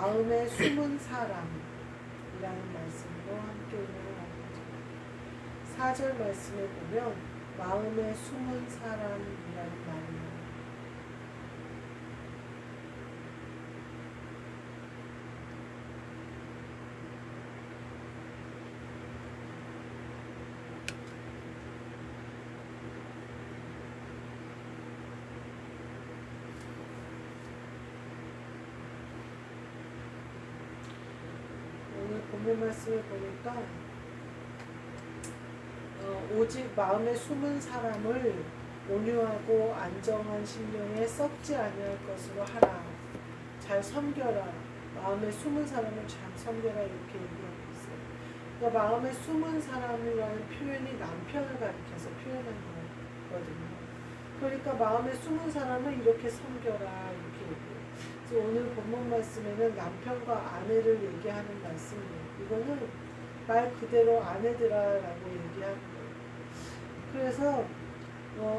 마음에 숨은 사람이라는 말씀으로 함께 운영하는 거죠. 4절 말씀에 보면 마음에 숨은 사람이라는 말이 나와요. 본문 말씀을 보니까 오직 마음에 숨은 사람을 온유하고 안정한 심령에 썩지 아니할 것으로 하라. 잘 섬겨라. 마음에 숨은 사람을 잘 섬겨라 이렇게 얘기하고 있어요. 그러니까 마음에 숨은 사람이라는 표현이 남편을 가리켜서 표현한 거거든요. 그러니까 마음에 숨은 사람을 이렇게 섬겨라 이렇게 얘기해요. 그래서 오늘 본문 말씀에는 남편과 아내를 얘기하는 말씀이에요. 이거는 말 그대로 아내들아라고 얘기하는 거예요. 그래서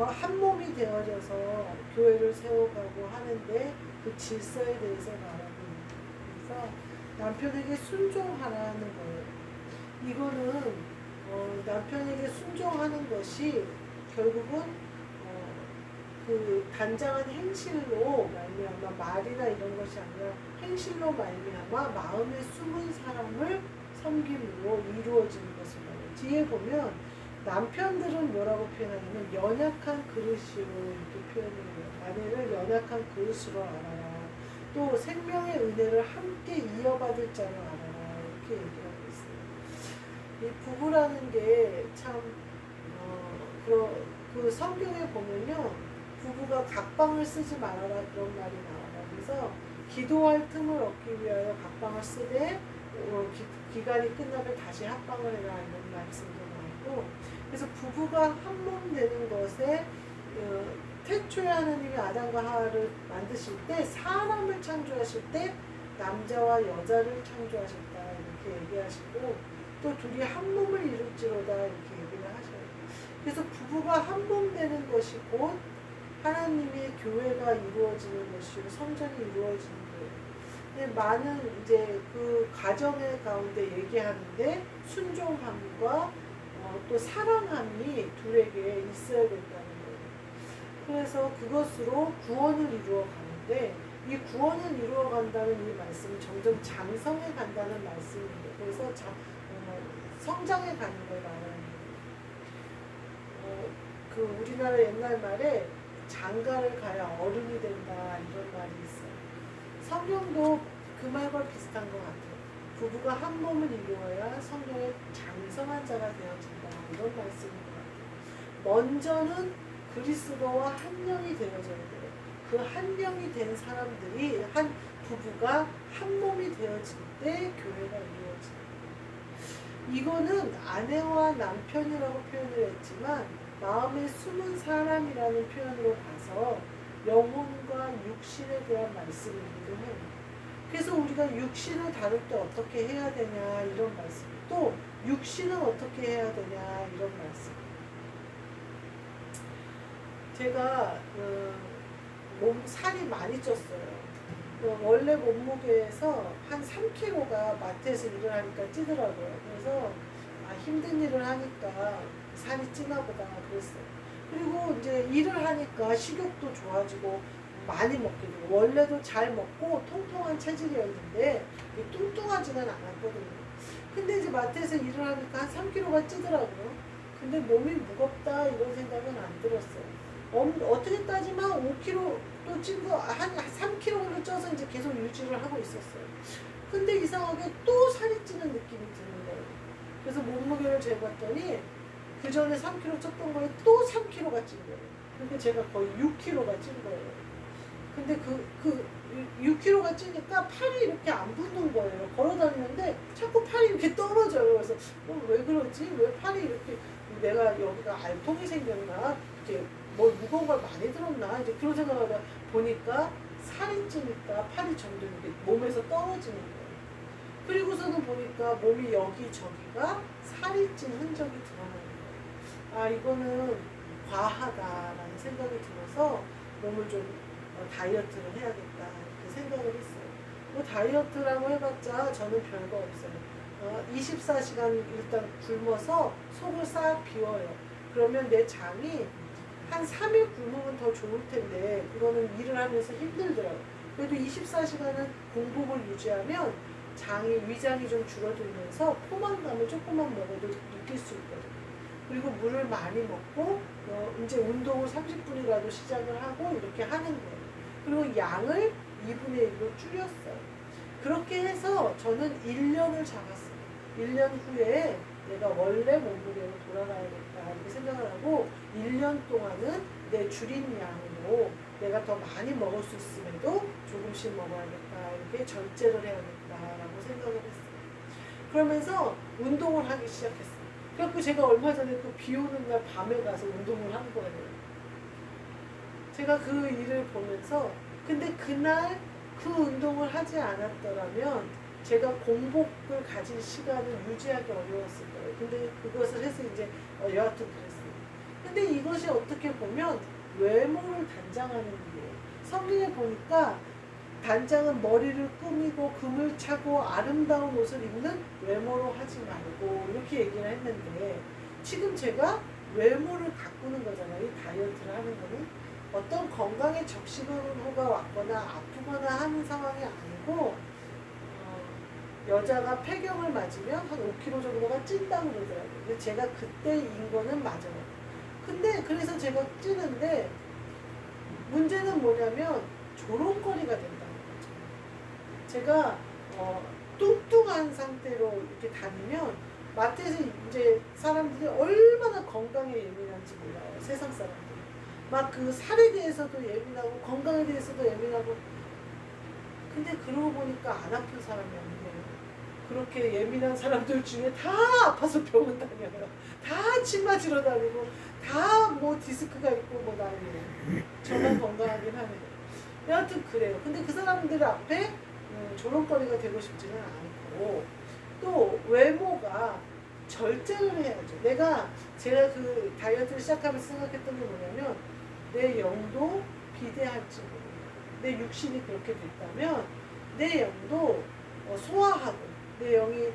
한 몸이 되어져서 교회를 세워가고 하는데 그 질서에 대해서 말하고 있는 거예요. 그래서 남편에게 순종하라는 거예요. 이거는 남편에게 순종하는 것이 결국은 그 단장한 행실로 말미암아 말이나 이런 것이 아니라 행실로 말미암아 마음에 숨은 사람을 섬김으로 이루어지는 것을 말해요. 뒤에 보면 남편들은 뭐라고 표현하냐면 연약한 그릇으로 이렇게 표현해요. 아내를 연약한 그릇으로 알아라. 또 생명의 은혜를 함께 이어받을 자로 알아라. 이렇게 얘기하고 있어요. 이 부부라는 게 참 그 성경에 보면요. 부부가 각방을 쓰지 말아라 그런 말이 나와요. 그래서 기도할 틈을 얻기 위하여 각방을 쓰되 기간이 끝나면 다시 합방을 해라 이런 말씀도 나오고 그래서 부부가 한 몸 되는 것에 태초에 하나님이 아담과 하와를 만드실 때 사람을 창조하실 때 남자와 여자를 창조하셨다 이렇게 얘기하시고 또 둘이 한 몸을 이룰지로다 이렇게 얘기를 하셔요. 그래서 부부가 한 몸 되는 것이 곧 하나님의 교회가 이루어지는 것이고 성전이 이루어지는 거예요. 근데 많은 이제 그 가정의 가운데 얘기하는데 순종함과 또 사랑함이 둘에게 있어야 된다는 거예요. 그래서 그것으로 구원을 이루어 가는데 이 구원을 이루어 간다는 이 말씀은 점점 장성해 간다는 말씀입니다. 그래서 성장해 가는 걸 말하는 거예요. 그 우리나라 옛날 말에 장가를 가야 어른이 된다 이런 말이 있어요. 성경도 그 말과 비슷한 것 같아요. 부부가 한 몸을 이루어야 성령의 장성한 자가 되어진다 이런 말씀인 것 같아요. 먼저는 그리스도와 한 영이 되어져야 돼요. 그 한 영이 된 사람들이 한 부부가 한 몸이 되어질 때 교회가 이루어지는 거예요. 이거는 아내와 남편이라고 표현을 했지만 마음에 숨은 사람이라는 표현으로 봐서 영혼과 육신에 대한 말씀이기도 해요. 그래서 우리가 육신을 다룰 때 어떻게 해야 되냐 이런 말씀, 또 육신은 어떻게 해야 되냐 이런 말씀. 제가 살이 많이 쪘어요. 원래 몸무게에서 한 3kg가 마트에서 일을 하니까 찌더라고요. 그래서 힘든 일을 하니까 살이 찌나 보다 그랬어요. 그리고 이제 일을 하니까 식욕도 좋아지고 많이 먹게 되고 원래도 잘 먹고 통통한 체질이었는데 뚱뚱하지는 않았거든요. 근데 이제 마트에서 일을 하니까 한 3kg가 찌더라고요. 근데 몸이 무겁다 이런 생각은 안 들었어요. 어떻게 따지면 5kg 또 찐 거 한 3kg를 쪄서 이제 계속 유지를 하고 있었어요. 근데 이상하게 또 살이 찌는 느낌이 드는 거예요. 그래서 몸무게를 재봤더니 그 전에 3kg 쪘던 거에 또 3kg가 찐 거예요. 그러니까 제가 거의 6kg가 찐 거예요. 근데 그 6kg가 찌니까 팔이 이렇게 안 붙는 거예요. 걸어 다니는데 자꾸 팔이 이렇게 떨어져요. 그래서 왜 그러지? 왜 팔이 이렇게 내가 여기가 알통이 생겼나? 이렇게 뭘 무거운 걸 많이 들었나? 이제 그런 생각을 보니까 살이 찌니까 팔이 점점 이렇게 몸에서 떨어지는 거예요. 그리고서는 보니까 몸이 여기저기가 살이 찐 흔적이 드러나는 거예요. 이거는 과하다라는 생각이 들어서 몸을 좀 다이어트를 해야겠다 이렇게 생각을 했어요. 그리고 다이어트라고 해봤자 저는 별거 없어요. 24시간 일단 굶어서 속을 싹 비워요. 그러면 내 장이 한 3일 굶으면 더 좋을 텐데 그거는 일을 하면서 힘들더라고요. 그래도 24시간은 공복을 유지하면 위장이 좀 줄어들면서 포만감을 조금만 먹어도 느낄 수 있거든요. 그리고 물을 많이 먹고 이제 운동을 30분이라도 시작을 하고 이렇게 하는 거예요. 그리고 양을 2분의 1로 줄였어요. 그렇게 해서 저는 1년을 잡았어요. 1년 후에 내가 원래 몸무게로 돌아가야겠다 이렇게 생각을 하고 1년 동안은 내 줄인 양으로 내가 더 많이 먹을 수 있음에도 조금씩 먹어야겠다 이렇게 절제를 해야겠다라고 생각을 했어요. 그러면서 운동을 하기 시작했어요. 그래서 제가 얼마 전에 또 비 오는 날 밤에 가서 운동을 한 거예요. 제가 그 일을 보면서 근데 그날 그 운동을 하지 않았더라면 제가 공복을 가질 시간을 유지하기 어려웠을 거예요. 근데 그것을 해서 이제 여하튼 그랬어요. 근데 이것이 어떻게 보면 외모를 단장하는 일이에요. 성경에 보니까 단장은 머리를 꾸미고 금을 차고 아름다운 옷을 입는 외모로 하지 말고 이렇게 얘기를 했는데 지금 제가 외모를 가꾸는 거잖아요. 이 다이어트를 하는 거는. 어떤 건강에 적신호가 왔거나 아프거나 하는 상황이 아니고 여자가 폐경을 맞으면 한 5kg 정도가 찐다고 그러더라고요. 근데 제가 그때인 거는 맞아요. 근데 그래서 제가 찌는데 문제는 뭐냐면 조롱거리가 된다는 거죠. 제가 뚱뚱한 상태로 이렇게 다니면 마트에서 이제 사람들이 얼마나 건강에 예민한지 몰라요. 세상 사람들이. 막 그 살에 대해서도 예민하고 건강에 대해서도 예민하고 근데 그러고 보니까 안 아픈 사람이 아니에요. 그렇게 예민한 사람들 중에 다 아파서 병원 다녀요. 다 침 맞으러 다니고 다 뭐 디스크가 있고 뭐 난리예요. 저만 건강하긴 하네요. 여하튼 그래요. 근데 그 사람들 앞에 조롱거리가 되고 싶지는 않고 또 외모가 절제를 해야죠. 제가 그 다이어트를 시작하면서 생각했던 게 뭐냐면 내 영도 비대할지 모릅니다. 내 육신이 그렇게 됐다면 내 영도 소화하고 내 영이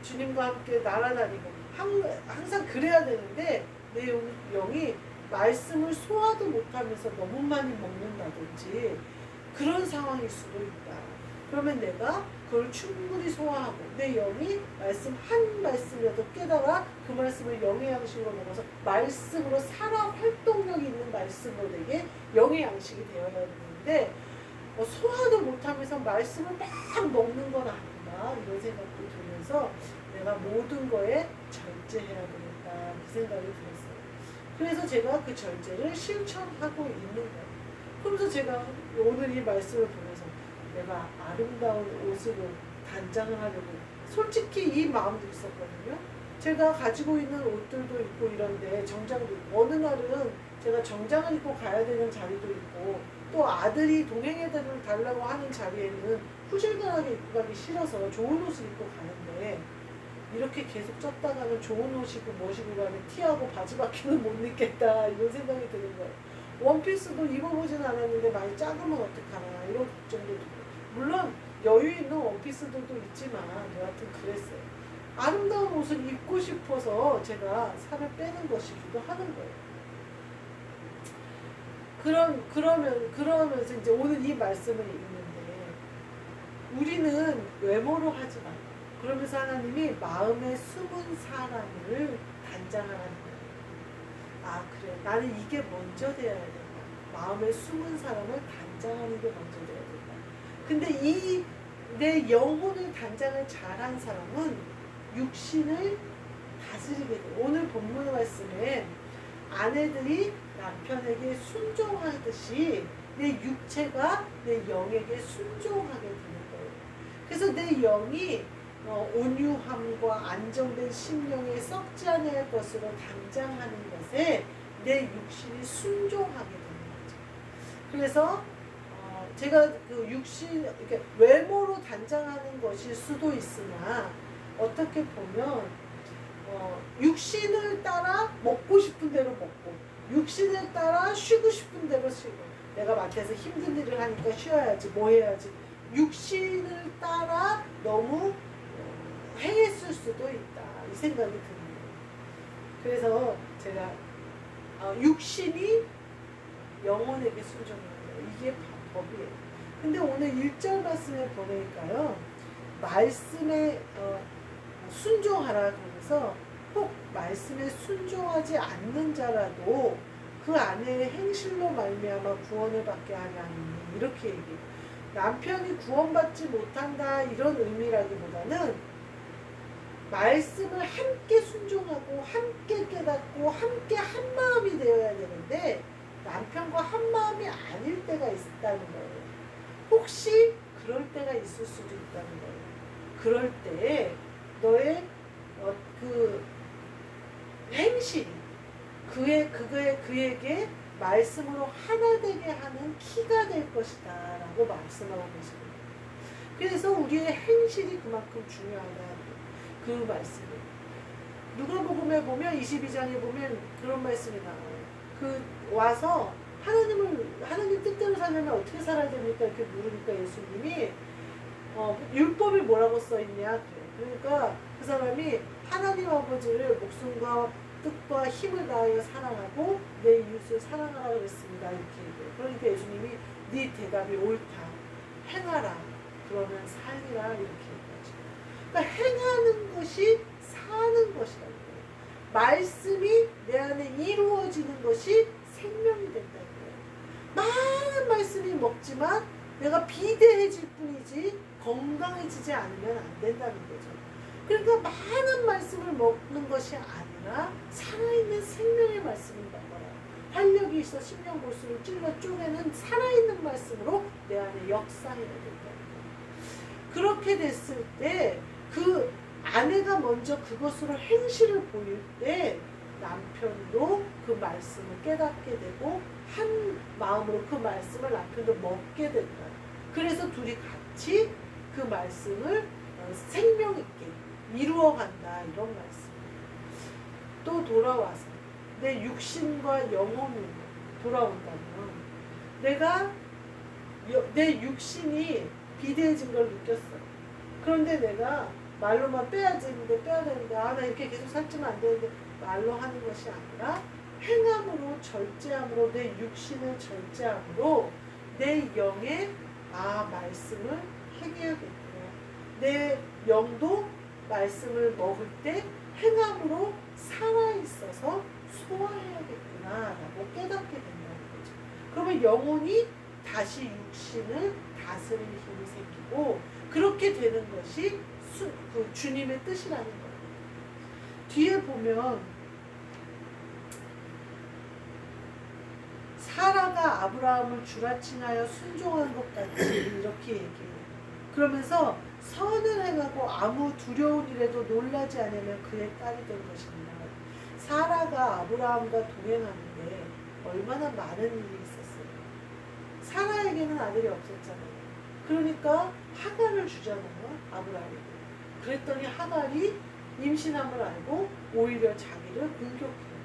주님과 함께 날아다니고 항상 그래야 되는데 내 영이 말씀을 소화도 못하면서 너무 많이 먹는다든지 그런 상황일 수도 있다. 그러면 내가 그걸 충분히 소화하고 내 영이 한 말씀이라도 깨달아 그 말씀을 영의 양식으로 먹어서 말씀으로 살아 활동력이 있는 말씀으로 내게 영의 양식이 되어야 되는데 소화도 못하면서 말씀을 막 먹는 건 아닌가 이런 생각도 들면서 내가 모든 거에 절제해야 되겠다 그 생각이 들었어요. 그래서 제가 그 절제를 실천하고 있는 거예요. 그러면서 제가 오늘 이 말씀을 보면서 내가 아름다운 옷으로 단장을 하려고 솔직히 이 마음도 있었거든요. 제가 가지고 있는 옷들도 있고 이런데 정장도 있고 어느 날은 제가 정장을 입고 가야 되는 자리도 있고 또 아들이 동행해 달라고 하는 자리에는 후질근하게 입고 가기 싫어서 좋은 옷을 입고 가는데 이렇게 계속 쪘다가는 좋은 옷이고 멋이고 가면 티하고 바지밖에는 못 입겠다 이런 생각이 드는 거예요. 원피스도 입어보진 않았는데 많이 작으면 어떡하나 이런 걱정도 들고 물론 여유 있는 원피스들도 있지만 여하튼 그랬어요. 아름다운 옷을 입고 싶어서 제가 살을 빼는 것이기도 하는 거예요. 그러면서 이제 오늘 이 말씀을 읽는데 우리는 외모로 하지 말고 그러면서 하나님이 마음에 숨은 사람을 단장하라는 거예요. 아 그래 나는 이게 먼저 돼야 된다. 마음에 숨은 사람을 단장하는 게 먼저 돼야 된다. 근데 내 영혼을 단장을 잘한 사람은 육신을 다스리게 돼. 오늘 본문 말씀에 아내들이 남편에게 순종하듯이 내 육체가 내 영에게 순종하게 되는 거예요. 그래서 내 영이 온유함과 안정된 심령에 썩지 않을 것으로 단장하는 것에 내 육신이 순종하게 되는 거죠. 그래서 제가 그 이렇게 외모로 단장하는 것일 수도 있으나 어떻게 보면 육신을 따라 먹고 싶은 대로 먹고 육신을 따라 쉬고 싶은 대로 쉬고 내가 마트에서 힘든 일을 하니까 쉬어야지 뭐 해야지 육신을 따라 너무 행했을 수도 있다. 이 생각이 드는 거예요. 그래서 제가 육신이 영혼에게 순종해야 돼요. 이게 법이에요. 근데 오늘 1절 말씀에 보니까요. 말씀에 순종하라 그러면서 혹 말씀에 순종하지 않는 자라도 그 아내의 행실로 말미암아 구원을 받게 하냐니 이렇게 얘기해요. 남편이 구원받지 못한다 이런 의미라기보다는 말씀을 함께 순종하고 함께 깨닫고 함께 한 마음이 되어야 되는데 남편과 한 마음이 아닐 때가 있다는 거예요. 혹시 그럴 때가 있을 수도 있다는 거예요. 그럴 때에 너의 그 행실이 그에게 말씀으로 하나 되게 하는 키가 될 것이다 라고 말씀하고 계십니다. 그래서 우리의 행실이 그만큼 중요하다 그 말씀이에요. 누가복음에 보면 22장에 보면 그런 말씀이 나와요. 그 와서 하나님 뜻대로 살려면 어떻게 살아야 됩니까? 이렇게 물으니까 예수님이 율법이 뭐라고 써있냐? 그러니까 그 사람이 하나님 아버지를 목숨과 뜻과 힘을 다하여 사랑하고 내 이웃을 사랑하라 그랬습니다. 이렇게 얘기해요. 그러니까 예수님이 네 대답이 옳다. 행하라. 그러면 살리라. 이렇게 얘기하죠. 그러니까 행하는 것이 사는 것이라는 거예요. 말씀이 내 안에 이루어지는 것이 생명이 된다는 거예요. 많은 말씀이 먹지만 내가 비대해질 뿐이지 건강해지지 않으면 안 된다는 거죠. 그러니까 많은 말씀을 먹는 것이 아니라 살아있는 생명의 말씀을 먹어라. 활력이 있어 심령 골수를 찔러 쪼개는 살아있는 말씀으로 내 안에 역사해야 된다는 거예요. 그렇게 됐을 때 그 아내가 먼저 그것으로 행실을 보일 때 남편도 그 말씀을 깨닫게 되고 한 마음으로 그 말씀을 남편도 먹게 된다. 그래서 둘이 같이 그 말씀을 생명 있게 이루어간다 이런 말씀이에요. 또 돌아와서 내 육신과 영혼으로 돌아온다면 내 육신이 비대해진 걸 느꼈어. 그런데 내가 말로만 빼야 되는데 나 이렇게 계속 살찌면 안 되는데 말로 하는 것이 아니라 행함으로 절제함으로 내 육신을 절제함으로 내 영에 말씀을 행해야겠구나. 내 영도 말씀을 먹을 때 행함으로 살아있어서 소화해야겠구나 라고 깨닫게 된다는 거죠. 그러면 영혼이 다시 육신을 다스릴 힘이 생기고 그렇게 되는 것이 그 주님의 뜻이라는 거예요. 뒤에 보면 사라가 아브라함을 주라칭하여 순종한 것 같이 이렇게 얘기해요. 그러면서 선을 행하고 아무 두려운 일에도 놀라지 않으면 그의 딸이 될 것입니다. 사라가 아브라함과 동행하는데 얼마나 많은 일이 있었어요. 사라에게는 아들이 없었잖아요. 그러니까 하갈을 주잖아요. 아브라함에게. 그랬더니 하갈이 임신함을 알고 오히려 자기를 공격해요.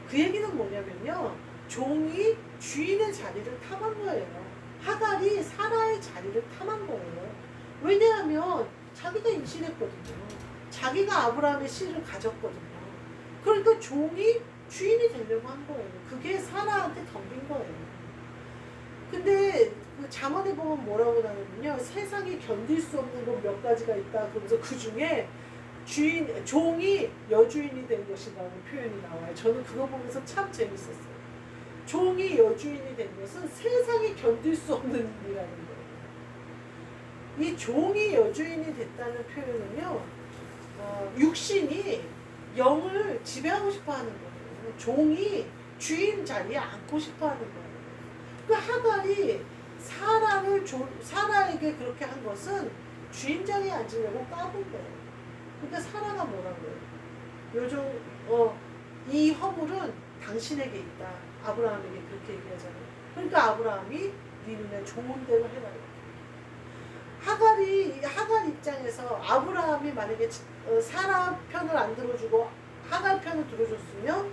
그 얘기는 뭐냐면요. 종이 주인의 자리를 탐한 거예요. 하갈이 사라의 자리를 탐한 거예요. 왜냐하면 자기가 임신했거든요. 자기가 아브라함의 씨를 가졌거든요. 그러니까 종이 주인이 되려고 한 거예요. 그게 사라한테 덤빈 거예요. 근데 그 잠언에 보면 뭐라고 나오냐면요. 세상에 견딜 수 없는 것 몇 가지가 있다. 그러면서 그 중에 종이 여주인이 된 것이라는 표현이 나와요. 저는 그거 보면서 참 재밌었어요. 종이 여주인이 된 것은 세상이 견딜 수 없는 일이라는 거예요. 이 종이 여주인이 됐다는 표현은요. 육신이 영을 지배하고 싶어 하는 거예요. 종이 주인 자리에 앉고 싶어 하는 거예요. 그 하갈이 사라에게 그렇게 한 것은 주인 자리에 앉으려고 까본 거예요. 그러니까 사라가 뭐라고 해요? 이 허물은 당신에게 있다. 아브라함에게 그렇게 얘기하잖아요. 그러니까 아브라함이 네 눈에 좋은 대로 해라. 하갈 입장에서 아브라함이 만약에 사라 편을 안 들어주고 하갈 편을 들어줬으면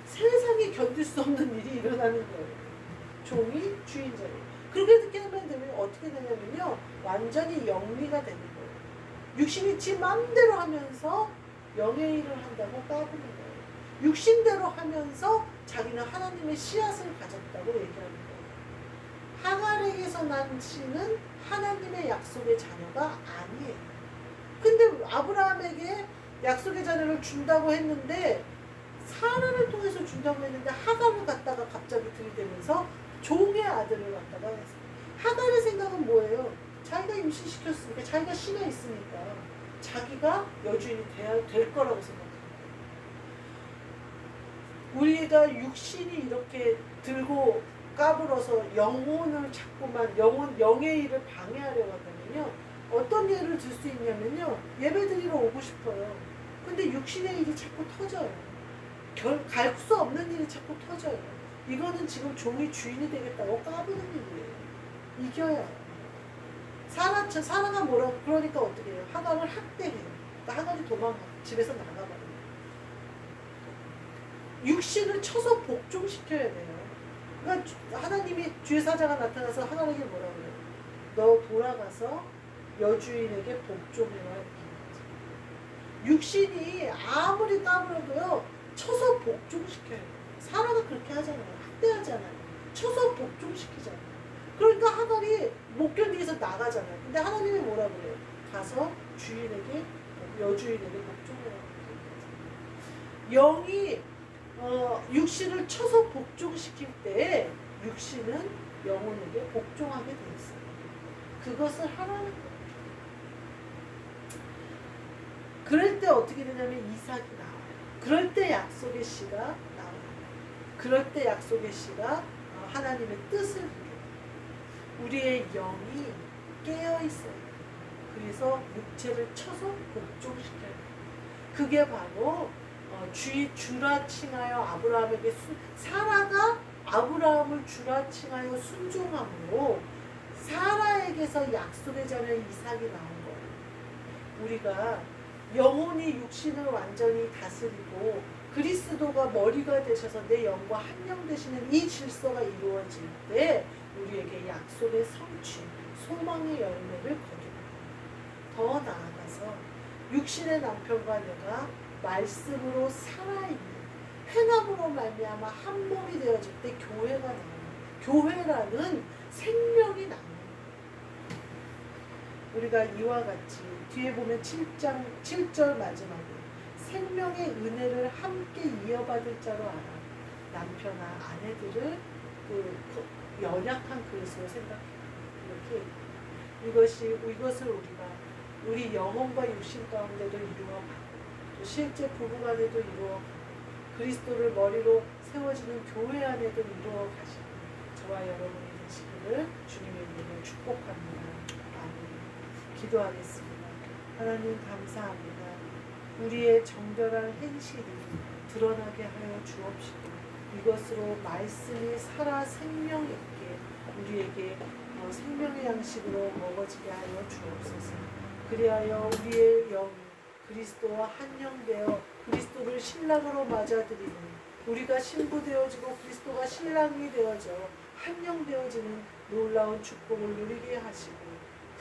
세상에 견딜 수 없는 일이 일어나는 거예요. 종이 주인 자리. 그렇게 하면 되면 어떻게 되냐면요, 완전히 영리가 되는 거예요. 육신이 지 맘대로 하면서 영의 일을 한다고 까부는 거예요. 육신대로 하면서 자기는 하나님의 씨앗을 가졌다고 얘기하는 거예요. 하갈에게서 난 씨는 하나님의 약속의 자녀가 아니에요. 근데 아브라함에게 약속의 자녀를 준다고 했는데, 사라를 통해서 준다고 했는데 하갈을 갖다가 갑자기 들이대면서 종의 아들을 갖다가 했어요. 하갈의 생각은 뭐예요? 자기가 임신시켰으니까, 자기가 씨가 있으니까 자기가 여주인이 될 거라고 생각합니다. 우리가 육신이 이렇게 들고 까불어서 영혼을 자꾸만 영의 일을 방해하려고 한다면요, 어떤 예를 들 수 있냐면요, 예배 드리러 오고 싶어요. 근데 육신의 일이 자꾸 터져요. 갈 수 없는 일이 자꾸 터져요. 이거는 지금 종이 주인이 되겠다고 까부는 일이에요. 이겨야 해요. 사라가 뭐라 그러니까 어떻게 해요? 하갈을 학대해요. 그러니까 하갈이 도망가, 집에서 나가버려요. 육신을 쳐서 복종시켜야 돼요. 그러니까 하나님이 주의 사자가 나타나서 하갈에게 뭐라 그래요? 너 돌아가서 여주인에게 복종해라. 육신이 아무리 까불어도요, 쳐서 복종시켜요. 사라가 그렇게 하잖아요. 학대하잖아요. 쳐서 복종시키잖아요. 그러니까 하갈이 못 견디서 나가잖아요. 근데 하나님이 뭐라 그래요? 가서 여주인에게 복종해라. 영이 육신을 쳐서 복종시킬 때 육신은 영혼에게 복종하게 돼 있어요. 그것을 하라는 거예요. 그럴 때 어떻게 되냐면 이삭이 나와요. 그럴 때 약속의 씨가 나와요. 그럴 때 약속의 씨가 하나님의 뜻을 이루어요. 우리의 영이 깨어있어요. 그래서 육체를 쳐서 복종시켜요. 그게 바로 주라 칭하여 아브라함에게 사라가 아브라함을 주라 칭하여 순종함으로 사라에게서 약속의 자녀 이삭이 나온 거예요. 우리가 영혼이 육신을 완전히 다스리고 그리스도가 머리가 되셔서 내 영과 한영 되시는 이 질서가 이루어질 때 우리에게 약속의 성취, 소망의 열매를 거두는 거예요. 더 나아가서 육신의 남편과 내가 말씀으로 살아있는 행함으로 말미암아 한 몸이 되어질 때 교회가 나와요. 교회라는 생명이 나와요. 우리가 이와 같이 뒤에 보면 7절 마지막에 생명의 은혜를 함께 이어받을 자로 알아. 남편아 아내들을 연약한 그릇으로 생각해요. 이렇게 이것을 우리가 우리 영혼과 육신 가운데도 이루어가고 또 실제 부부간에도 이루어가고 그리스도를 머리로 세워지는 교회 안에도 이루어가시는 저와 여러분이 되시기를 주님의 이름으로 축복합니다. 아멘. 기도하겠습니다. 하나님 감사합니다. 우리의 정결한 행실이 드러나게 하여 주옵시고 이것으로 말씀이 살아 생명 있게 우리에게 생명의 양식으로 먹어지게 하여 주옵소서. 그리하여 우리의 영이 그리스도와 한영되어 그리스도를 신랑으로 맞아들이는 우리가 신부되어지고 그리스도가 신랑이 되어져 한영되어지는 놀라운 축복을 누리게 하시고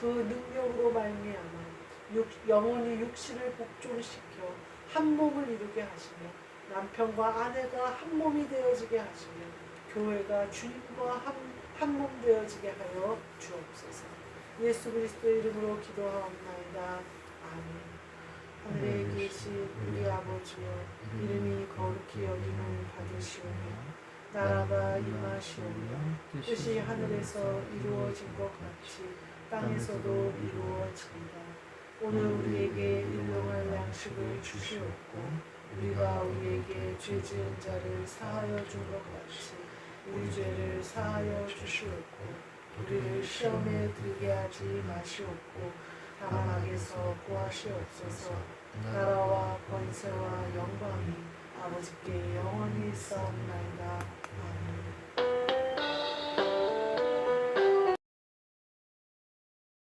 그 능력으로 말미암아 영혼이 육신을 복종시켜 한 몸을 이루게 하시며 남편과 아내가 한 몸이 되어지게 하시며 교회가 주님과 한 몸 되어지게 하여 주옵소서. 예수 그리스도의 이름으로 기도하옵나이다. 아멘. 하늘에 계신 우리 아버지여 이름이 거룩히 여김을 받으시오며 나라가 임하시오며 뜻이 하늘에서 이루어진 것 같이 땅에서도 이루어지리라. 오늘 우리에게 일용할 양식을 주시옵고 우리가 우리에게 죄 지은 자를 사하여 준 것 같이 우리 죄를 사하여 주시옵고 우리를 시험에 들게 하지 마시옵고 다만 악에서 구하시옵소서. 나라와 권세와 영광이 아버지께 영원히 있사옵나이다. 아멘.